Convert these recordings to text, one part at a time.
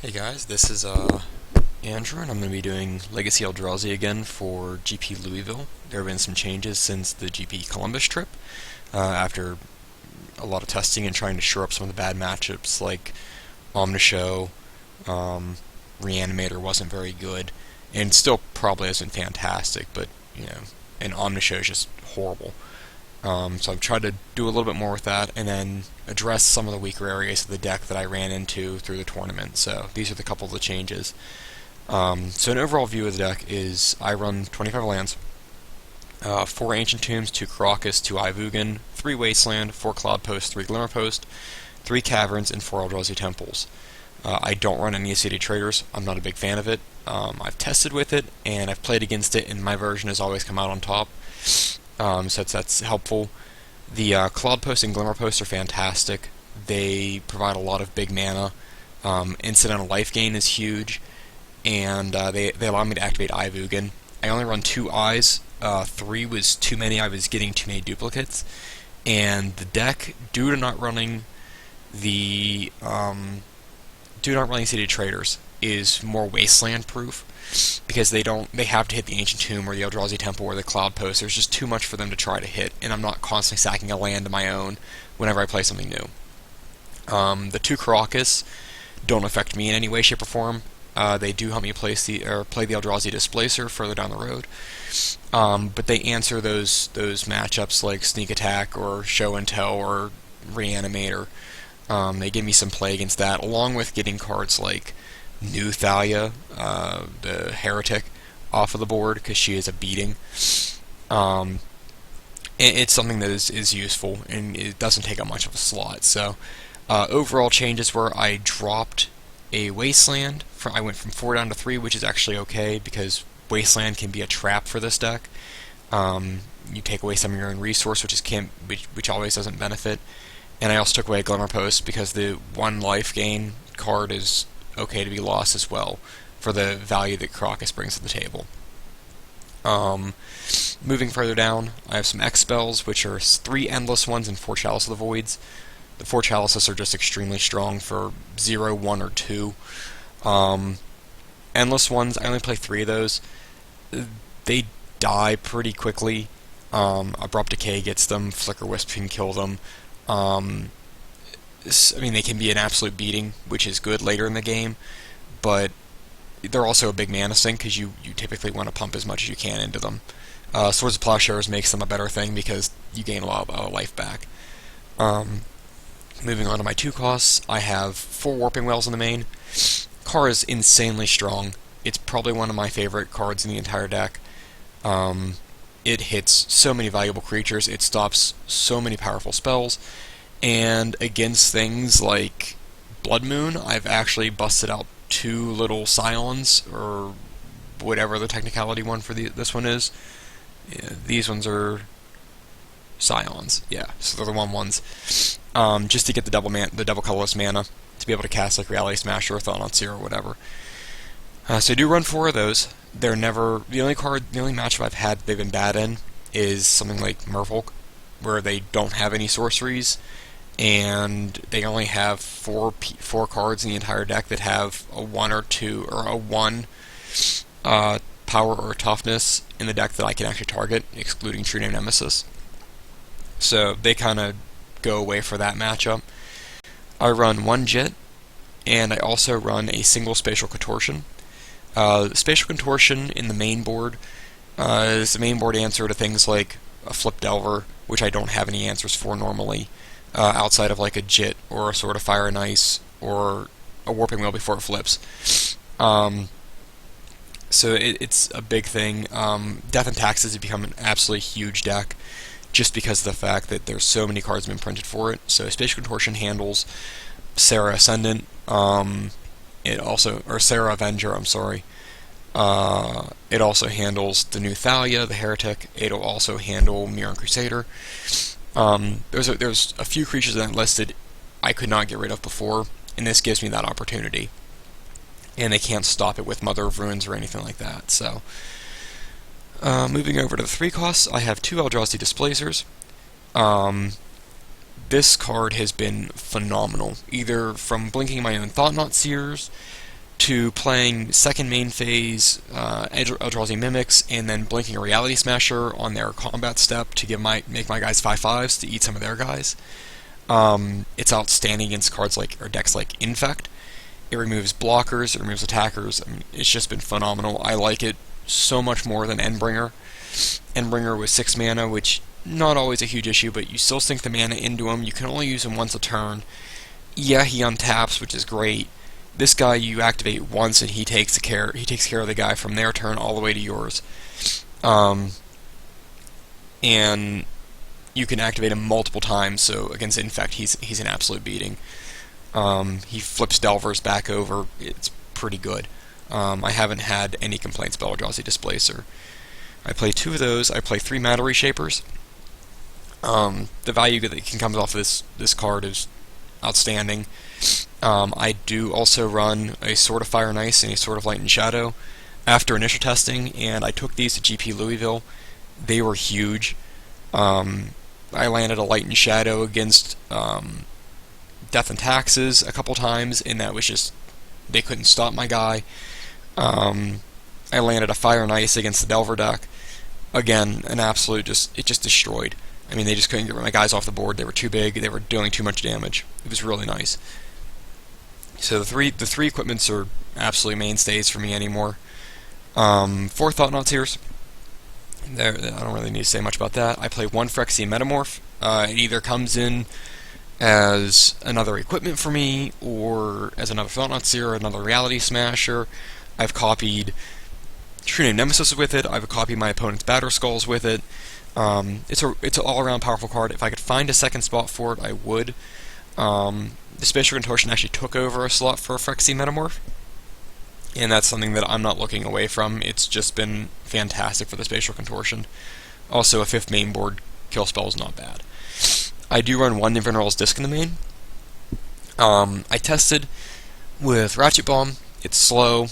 Hey guys, this is Andrew, and I'm going to be doing Legacy Eldrazi again for GP Louisville. There have been some changes since the GP Columbus trip, after a lot of testing and trying to shore up some of the bad matchups, like Omnishow, Reanimator wasn't very good, and still probably isn't fantastic, but, and Omnishow is just horrible. So I've tried to do a little bit more with that, and then address some of the weaker areas of the deck that I ran into through the tournament. So these are the couple of the changes. So an overall view of the deck is I run 25 lands, 4 Ancient Tombs, 2 Karakas, 2 Ivugan, 3 Wasteland, 4 Cloud Post, 3 Glimmer Post, 3 Caverns, and 4 Eldrazi Temples. I don't run any City Traders. I'm not a big fan of it. I've tested with it, and I've played against it, and my version has always come out on top. So that's helpful. The Cloud Post and Glimmer Post are fantastic. They provide a lot of big mana. Incidental life gain is huge, and they allow me to activate Ivugan. I only run 2 eyes. 3 was too many. I was getting too many duplicates, and the deck, due to not running the City Traders, is more Wasteland proof because they have to hit the Ancient Tomb or the Eldrazi Temple or the Cloud Post. There's just too much for them to try to hit, and I'm not constantly sacking a land of my own whenever I play something new. The 2 Karakas don't affect me in any way, shape, or form. They do help me play the Eldrazi Displacer further down the road, but they answer those matchups like Sneak Attack or Show and Tell or Reanimator. They give me some play against that, along with getting cards like New Thalia, the Heretic, off of the board because she is a beating. It's something that is useful, and it doesn't take up much of a slot. So overall changes were I dropped a Wasteland. I went from 4 down to 3, which is actually okay because Wasteland can be a trap for this deck. You take away some of your own resource, which always doesn't benefit. And I also took away Glimmer Post because the 1 life gain card is okay to be lost as well for the value that Karakas brings to the table. Moving further down, I have some X spells, which are 3 Endless Ones and 4 Chalice of the Voids. The 4 Chalices are just extremely strong for 0, 1, or 2. Endless Ones, I only play 3 of those. They die pretty quickly. Abrupt Decay gets them, Flicker Wisp can kill them. They can be an absolute beating, which is good later in the game, but they're also a big mana sink because you typically want to pump as much as you can into them. Swords of Plowshares makes them a better thing because you gain a lot of life back. Moving on to my 2 costs, I have 4 Warping Wells in the main. Card is insanely strong. It's probably one of my favorite cards in the entire deck. It hits so many valuable creatures, it stops so many powerful spells, and against things like Blood Moon, I've actually busted out 2 little Scions, or whatever the technicality one for this one is. Yeah, these ones are Scions, yeah, so they're the 1/1s. Just to get the double colorless mana, to be able to cast like Reality Smash or Thanatsir or whatever. So I do run 4 of those. They're never the only matchup I've had they've been bad in is something like Merfolk, where they don't have any sorceries, and they only have 4 cards in the entire deck that have a 1 or 2 or a 1 power or toughness in the deck that I can actually target, excluding True Name Nemesis. So they kind of go away for that matchup. I run 1 Jit, and I also run a single Spatial Contortion. Spatial Contortion in the main board is the main board answer to things like a Flip Delver, which I don't have any answers for normally, outside of like a Jit or a Sword of Fire and Ice or a Warping Wheel before it flips. So it's a big thing. Death and Taxes have become an absolutely huge deck, just because of the fact that there's so many cards been printed for it. So Spatial Contortion handles Sarah Ascendant, Sarah Avenger, I'm sorry. It also handles the New Thalia, the Heretic. It'll also handle Mirror Crusader. There's a few creatures that I listed I could not get rid of before, and this gives me that opportunity. And they can't stop it with Mother of Ruins or anything like that. So, moving over to the 3 costs, I have 2 Eldrazi Displacers. This card has been phenomenal, either from blinking my own Thought-Knot Seers, to playing second main phase Eldrazi Mimics and then blinking a Reality Smasher on their combat step to make my guys 5/5s to eat some of their guys. It's outstanding against cards or decks like Infect. It removes blockers, it removes attackers. I mean, it's just been phenomenal. I like it so much more than Endbringer. Endbringer was 6 mana, which not always a huge issue, but you still sink the mana into him. You can only use him once a turn. Yeah, he untaps, which is great. This guy you activate once and he takes care of the guy from their turn all the way to yours. And you can activate him multiple times, so against Infect he's an absolute beating. He flips Delvers back over. It's pretty good. I haven't had any complaints about Eldrazi Displacer. I play 2 of those. I play 3 Matter Reshapers. The value that can come off of this card is outstanding. I do also run a Sword of Fire and Ice and a Sword of Light and Shadow after initial testing, and I took these to GP Louisville. They were huge. I landed a Light and Shadow against Death and Taxes a couple times, and that was just, they couldn't stop my guy. I landed a Fire and Ice against the Delver deck. Again, an absolute, it just destroyed. I mean, they just couldn't get my guys off the board. They were too big. They were doing too much damage. It was really nice. So the three equipments are absolutely mainstays for me anymore. 4 Thought-Knot Seers. I don't really need to say much about that. I play 1 Phyrexian Metamorph. It either comes in as another equipment for me, or as another Thought-Knot Seer, or another Reality Smasher. I've copied True Name Nemesis with it. I've copied my opponent's Batter Skulls with it. It's an all-around powerful card. If I could find a second spot for it, I would. The Spatial Contortion actually took over a slot for Phyrexian Metamorph, and that's something that I'm not looking away from. It's just been fantastic for the Spatial Contortion. Also, a 5th main board kill spell is not bad. I do run 1 Invernal's Disc in the main. I tested with Ratchet Bomb. It's slow.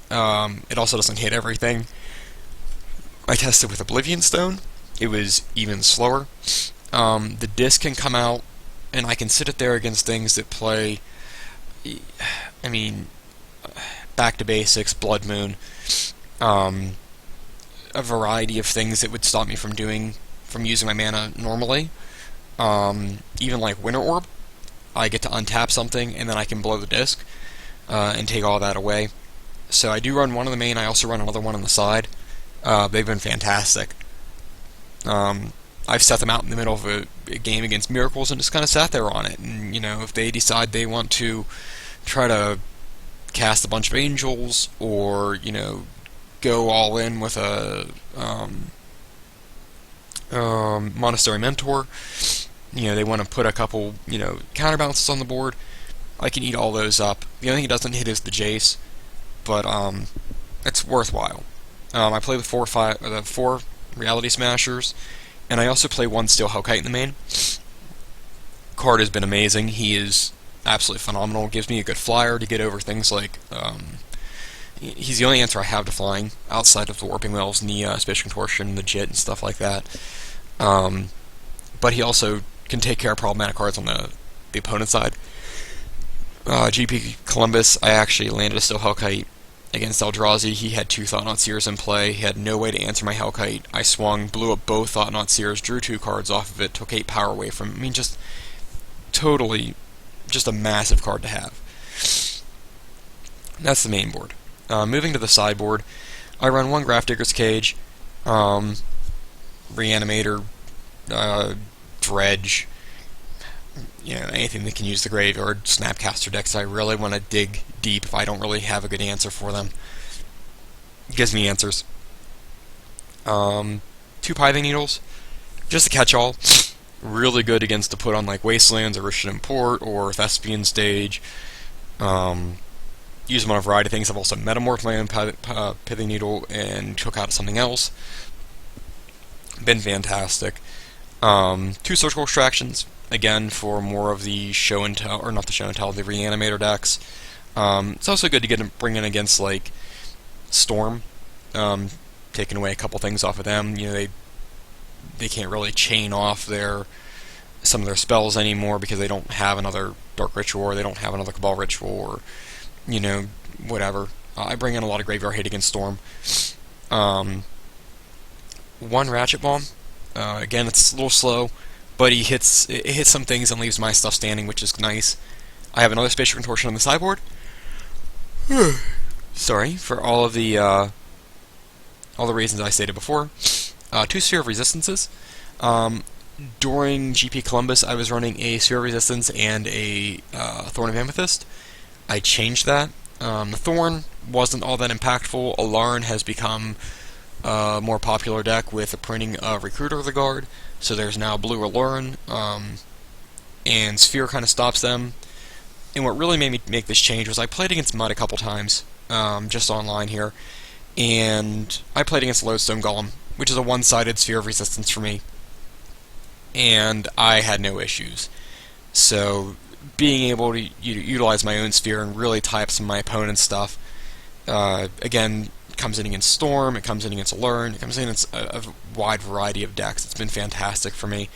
It also doesn't hit everything. I tested with Oblivion Stone. It was even slower. The disc can come out, and I can sit it there against things that play, I mean, Back to Basics, Blood Moon, a variety of things that would stop me from using my mana normally. Even like Winter Orb, I get to untap something, and then I can blow the disc, and take all that away. So I do run 1 on the main. I also run another one on the side. They've been fantastic. I've set them out in the middle of a game against Miracles and just kind of sat there on it. And, if they decide they want to try to cast a bunch of Angels, or, go all in with a Monastery Mentor, they want to put a couple, counterbalances on the board, I can eat all those up. The only thing it doesn't hit is the Jace, but it's worthwhile. I play with 4 Reality Smashers, and I also play 1 Steel Hellkite in the main. Card has been amazing. He is absolutely phenomenal. Gives me a good flyer to get over things like, he's the only answer I have to flying, outside of the Warping Wells and the Spatial Contortion, the Jit, and stuff like that. But he also can take care of problematic cards on the opponent's side. GP Columbus, I actually landed a Steel Hellkite against Eldrazi. He had 2 Thought-Knot Seers in play. He had no way to answer my Hellkite. I swung, blew up both Thought-Knot Seers, drew 2 cards off of it, took 8 power away from him. I mean, just totally, just a massive card to have. That's the main board. Moving to the sideboard, I run 1 Grafdigger's Cage, Reanimator, Dredge, anything that can use the graveyard, Snapcaster decks. I really want to dig deep if I don't really have a good answer for them. It gives me answers. 2 Pithing Needles, just a catch-all. Really good against to put on like Wastelands or Rishadan Port or Thespian Stage. Use them on a variety of things. I've also metamorphed my own Pithing Needle and took out something else. Been fantastic. 2 Surgical Extractions, again, for more of the show and tell, or not the show and tell, the Reanimator decks. It's also good to bring in against, like, Storm, taking away a couple things off of them. They can't really chain off some of their spells anymore because they don't have another Dark Ritual, or they don't have another Cabal Ritual, or you know, whatever. I bring in a lot of graveyard hate against Storm. Um, One Ratchet Bomb. Again, it's a little slow, but it hits some things and leaves my stuff standing, which is nice. I have another Spatial Contortion on the sideboard. Sorry for all the reasons I stated before. Two Sphere of Resistances. During GP Columbus, I was running a Sphere of Resistance and a Thorn of Amethyst. I changed that. The Thorn wasn't all that impactful. Alarn has become a more popular deck with the printing of Recruiter of the Guard, so there's now Blue Alarn, and Sphere kind of stops them. And what really made me make this change was I played against Mud a couple times, just online here, and I played against Lodestone Golem, which is a one-sided Sphere of Resistance for me, and I had no issues. So being able to utilize my own Sphere and really tie up some of my opponent's stuff, again, comes in against Storm, it comes in against Alern, it comes in against a wide variety of decks. It's been fantastic for me.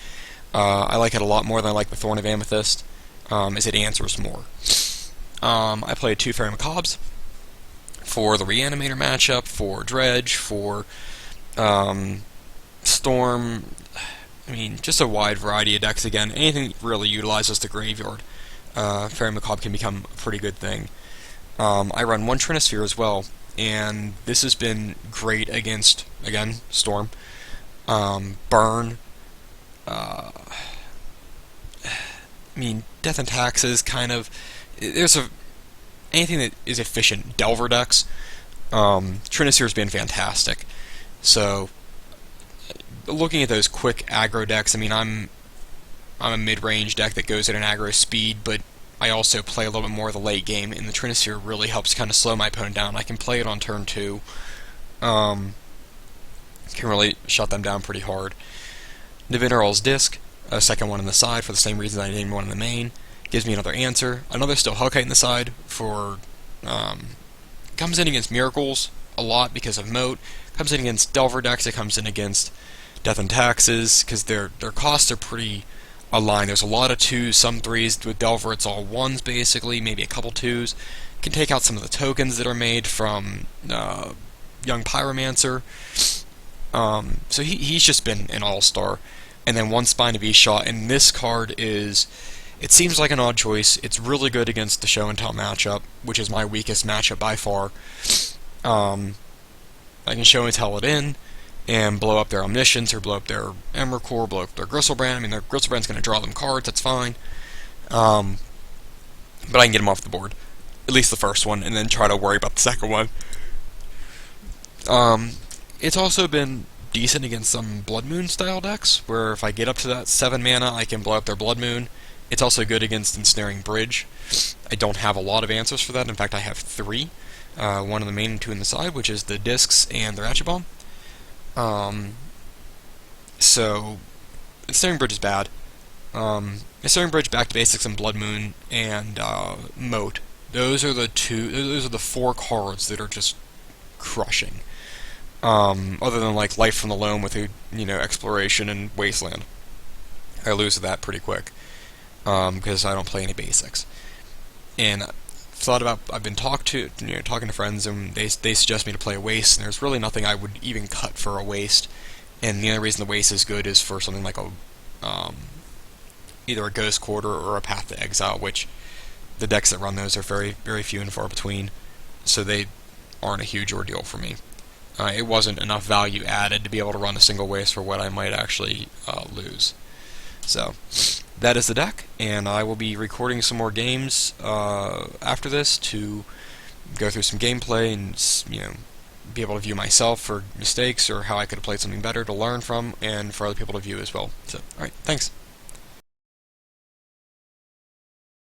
I like it a lot more than I like the Thorn of Amethyst, as it answers more. I played 2 Fairy Macabres for the Reanimator matchup, for Dredge, for Storm. I mean, just a wide variety of decks again. Anything that really utilizes the graveyard, Fairy Macabre can become a pretty good thing. I run 1 Trinisphere as well, and this has been great against, again, Storm, Burn, I mean, Death and Taxes, kind of. Anything that is efficient. Delver decks. Trinisphere's been fantastic. So, looking at those quick aggro decks, I mean, I'm a mid-range deck that goes at an aggro speed, but I also play a little bit more of the late game, and the Trinisphere really helps kind of slow my opponent down. I can play it on turn 2. Can really shut them down pretty hard. Divineral's Disc, a second one on the side for the same reason I named one in the main. Gives me another answer. Another Stalakite in the side for comes in against Miracles a lot because of Moat. Comes in against Delver decks. It comes in against Death and Taxes because their costs are pretty aligned. There's a lot of 2s, some 3s. With Delver, it's all 1s basically, maybe a couple 2s. Can take out some of the tokens that are made from Young Pyromancer. So he's just been an all-star. And then 1 Spine of Eshot, and this card is... It seems like an odd choice. It's really good against the Show and Tell matchup, which is my weakest matchup by far. I can Show and Tell it in, and blow up their Omniscience, or blow up their Emrakul, blow up their Gristlebrand. I mean, their Gristlebrand's going to draw them cards, that's fine. But I can get them off the board. At least the first one, and then try to worry about the second one. It's also been decent against some Blood Moon style decks, where if I get up to that 7 mana, I can blow up their Blood Moon. It's also good against Ensnaring Bridge. I don't have a lot of answers for that. In fact, I have 3. 1 in the main and 2 in the side, which is the Discs and the Ratchet Bomb. So, Ensnaring Bridge is bad. Ensnaring Bridge, Back to Basics, and Blood Moon, and Moat. Those are the 4 cards that are just crushing. Other than like Life from the Loam with Exploration and Wasteland. I lose to that pretty quick. Because I don't play any basics. And I've been talking to friends, and they suggest me to play a waste, and there's really nothing I would even cut for a waste. And the only reason the waste is good is for something like either a Ghost Quarter or a Path to Exile, which the decks that run those are very, very few and far between, so they aren't a huge ordeal for me. It wasn't enough value added to be able to run a single waste for what I might actually lose. So, that is the deck, and I will be recording some more games after this to go through some gameplay and be able to view myself for mistakes or how I could have played something better to learn from, and for other people to view as well. So, alright, thanks.